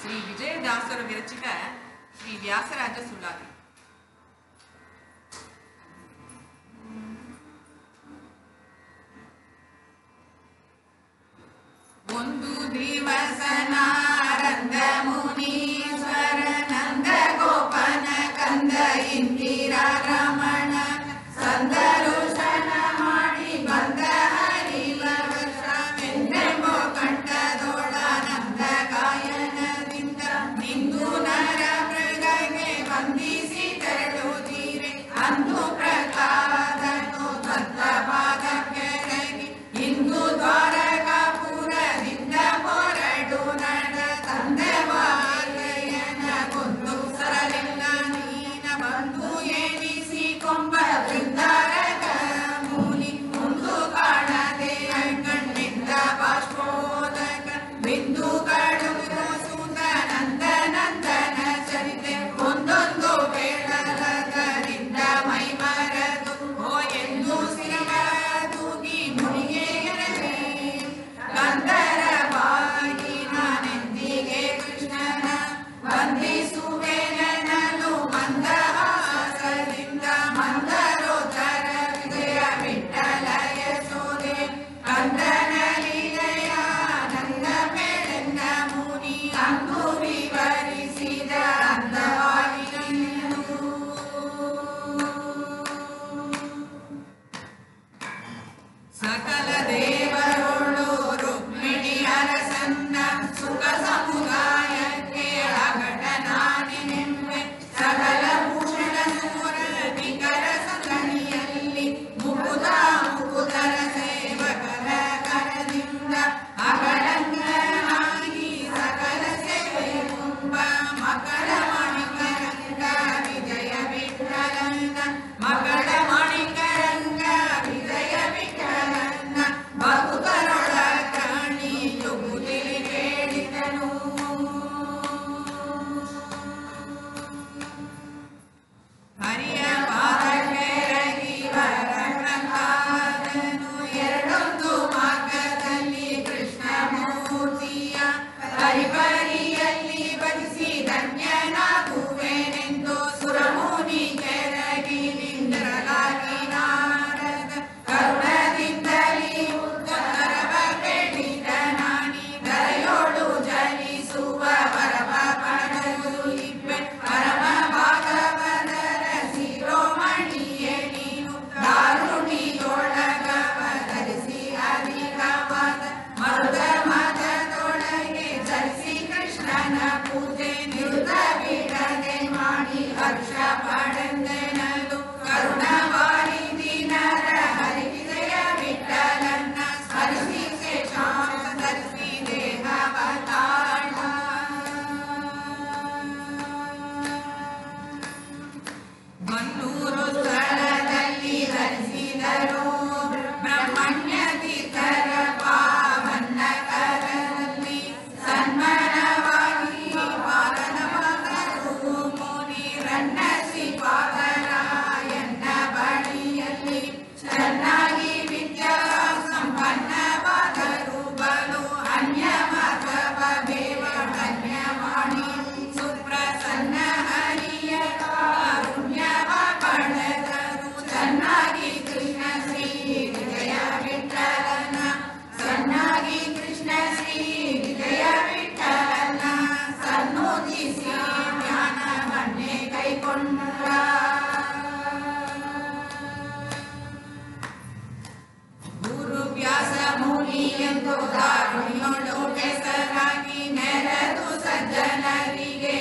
ಶ್ರೀ ವಿಜಯದಾಸರು ವಿರಚಿತ ಶ್ರೀ ವ್ಯಾಸರಾಜ ಸುಳಾದಿ. ಒಂದು ದಿವಸ ನಾರಂದ ಮುನೀಶ್ವರ ನಂದ ಗೋಪನ ಕಂದ ಇಂದಿರಾ ರಮಣ ಸಂದರುಶನ ಮಾಡಿ ಬಂದ ಹರಿವರ್ಷವೆಂದೆಂಬೋ ಕಂಠದೊಳಾನಂದ ಗಾಯನದಿಂದ ನಿಂದು ನರ ಮೃಗಗೆ ಬಂಧಿಸಿ ತೆರಳುತ್ತೀರೆ ಅಂದು ಪ್ರಹ್ಲಾದನು ತತ್ತ ಪಾದಕ್ಕೆ ಇಂದು ದ್ವಾರಕಾಪುರದಿಂದ ಹೊರಡು ನಡ ತಂದೆ ವಾಲಯನ ಕೊಂದು ಸರಲಿಲ್ಲ ನೀನ ಬಂದು ಎಣಿಸಿ ಕೊಂಬ ಬೃಂದಾರಕ ಮೂಲಿ ಮುಂದು ಕಾಣದೆ ಕಣ್ಣಿಂದ ಬಾಷ್ಪೋದಕ ಬಿಂದುಗಳು ಸೂತ ನಂದನ ಚರಿತೆ ಒಂದೊಂದು ಬೇಡಲದರಿಂದ ಮೈ ಮರೆದು ಓ ಎಂದು ಸಿರಗ ತೂಗಿ ಮುನಿಗೆ ಗಂಧರ್ವಾಗಿ ನಾನೆಂದಿಗೆ ಕೃಷ್ಣನ ಬಂಧಿಸುವೆನೆನ್ನಲು ಮಂದಹಾಸದಿಂದ ಮಂದರೋದರ ವಿಜಯ ವಿಠಲ ಯಶೋದೆ ಕಂದನ ಲೀಲೆಯ ನಂದ ಬೇಳೆನ್ನ ಮುನಿ ಅಂದು ವಿವರಿಸಿದ ಅಂದವಾಗಿ ಸಕಲ ದೇವರೋಳು ರುಕ್ಮಿಣಿ ಅರಸನ್ನ ಸುಖ ಸಮುದಾಯಕ್ಕೆ ಅಘಟ ನಾನೆನೆಂಬೆ ಸಕಲ ಭೂಷಣ ಸೂರ ನಿಕರ ಸಂಗಣಿಯಲ್ಲಿ ಮುಕುದರ ಸೇವಕರ ಕರದಿಂದ ಅಗಳಂಗನಾಗಿ ಸಕಲ ಸೇವೆ ಕುಂಭ ಮಕಳ ಮಾಣಿಕರಂಗ ವಿಜಯ ವಿಠಲನ ಮಕಳ ಮಾಣಿಕರಂಗ ವಿಜಯ ವಿಠಲನ ಭಕ್ತರೊಳ ಪ್ರಾಣಿ ಯುಗುಲಿ ಬೇಡಿದನು ಹರಿಯ ಪಾದಕ್ಕೆ ರಗಿ ವರ ಪ್ರಹ್ಲಾದನು ಎರಡೊಂದು ಮಾರ್ಗದಲ್ಲಿ ಕೃಷ್ಣ ಮೂರ್ತಿಯ ಪರಿಪರಿಯಲ್ಲಿ ಭಜಿಸಿ ಧನ್ಯನಾಗುವೆನೆಂದು ಸುರಮುನಿ ಕೆರಗಿ ನಿಂದರಲಾಗಿ ನಾರದ ಕರುಣದಿಂದಲೇ ಉತ್ತರವ ಬೇಡಿದ ನಾನಿ ದರೆಯೋಳು ಜನಿಸುವ ವರವ ಪಡೆದು ಇಬ್ಬೆ ಪರಮ ಭಾಗವತರ ಶಿರೋಮಣಿಯೇ ನೀನು ದಾರುಣಿಯೊಳಗವ ಧರಿಸಿ ಅಧಿಕವಾದ ಮರುದ ಮತದೊಳಗೆ ಧರಿಸಿ ಕೃಷ್ಣನ ಪೂಜೆ ನಿರುತ ಬಿಡದೆ ಮಾಡಿ ಹರ್ಷ ಪಡೆದೆನಲು ಕರುಣವಾರಿದಿ ನರ ಹರಿ ವಿಜಯ ವಿಠಲನ್ನ ಸ್ಮರಿಸಿ ಶೇಷಾಂಶ ಧರಿಸಿ ದೇಹವತಾಳ ಮನ್ನೂರು ಸ್ಥಳದಲ್ಲಿ ಧರಿಸಿದರು ಬ್ರಹ್ಮಣ್ಯ ತೀರ್ಥರ ಪಾವನ ಕರದಲ್ಲಿ ಸನ್ಮಾನವಾಗಿ ಪಾಲನವಾದರು ಮುನಿ ರನ್ನ ಶ್ರೀಪಾದರಾಯನ ಬಳಿಯಲ್ಲಿ ಚೆನ್ನಾಗಿ ವಿದ್ಯಾ ಸಂಪನ್ನವಾದರು ಬಲು ಅನ್ಯ ಮಾಧವ ಬೇವ ಧನ್ಯವಾಣಿ ಸುಪ್ರಸನ್ನ ಹರಿಯ ಕಾರುಣ್ಯವ ಪಡೆದರು ಚೆನ್ನಾಗಿ ಕೃಷ್ಣ ಶ್ರೀ ವಿಜಯ ವಿಠಲನ ಚೆನ್ನಾಗಿ ಕೃಷ್ಣ ಶ್ರೀ ವಿಜಯ ವಿಠಲನ ಸನ್ನುತಿಸಿ ಜ್ಞಾನವನ್ನೇ ಕೈಕೊಂಡ ಗುರು ವ್ಯಾಸ ಮುನಿ ಎಂದು ದಾರುಣಿಯೊಳು ಹೆಸರಾಗಿ ನೆರೆದು ಸಜ್ಜನರಿಗೆ